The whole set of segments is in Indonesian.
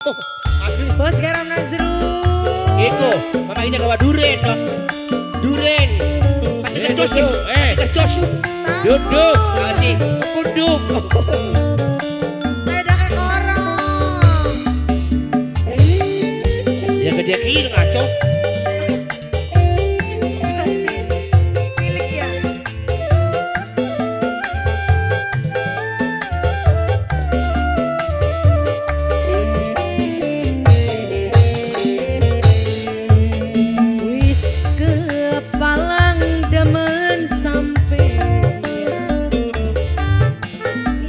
Bos garam Nazrul. Iku, mama ini gawa duren dong. Duren. Pasti kerjos yuk. Kerjos yuk. Duduk. Kasih. Kuduk. Ada kayak orang. Ya gede kiri ngaco. Cilik ya. Wis kepalang demen sampai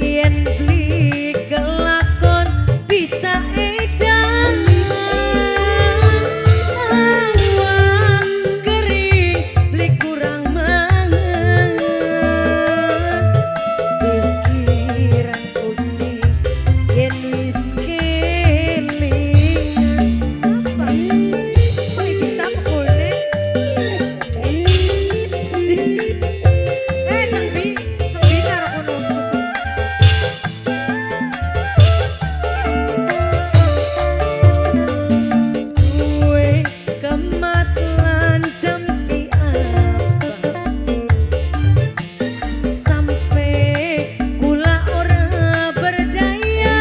yen beli kelakon bisa edan awak kering beli kurang mangan pikiran pusing yen wis kelingan sapa pulne sepi karo kono. Duwe kematian jampi apa sampai kula ora berdaya.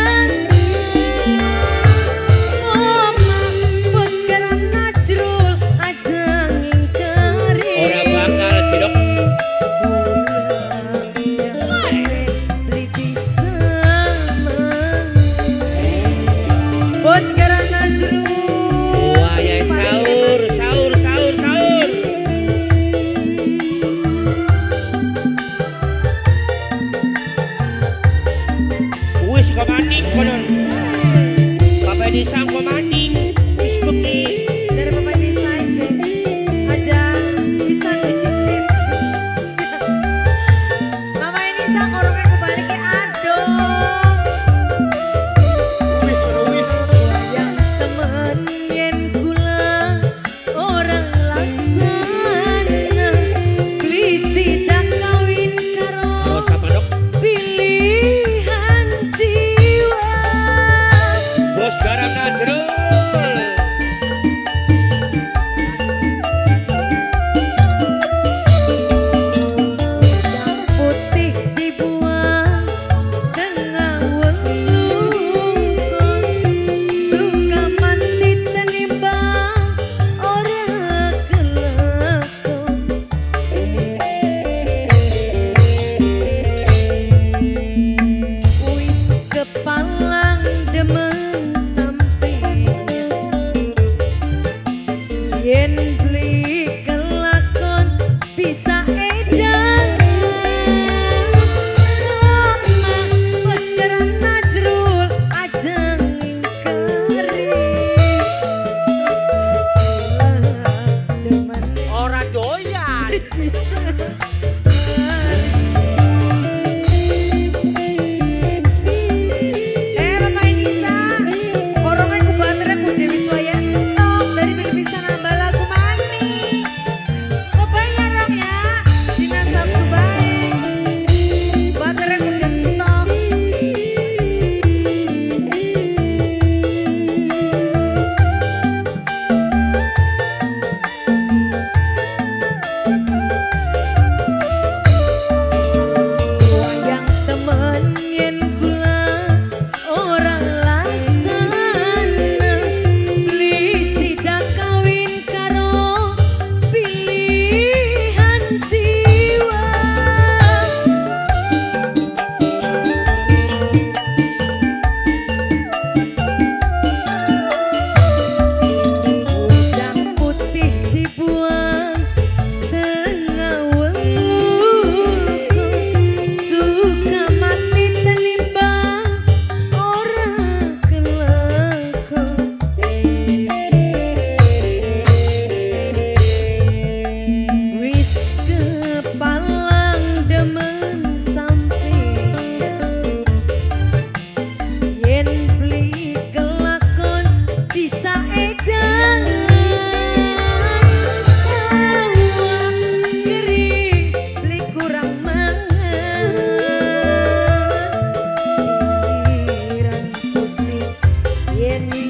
Omah bos garam Najrul aja ngingkari. Ora bakal cilok. Beli bisa bos garam Nazrul. Wah ya sahur, sahur, sahur, sahur. Wis kok maning konon. Bapak ini sang kok maning. Wis bengi. Jadi bapak bisa aja bisa dikit. Bapak ini bisa korongnya kembali ke adong. Wis wis. Yang temen yen kula orang laksana beli sidak kawin karo Terus apa dok? pilihan jiwa. Bos garam Najrul.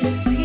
Rizky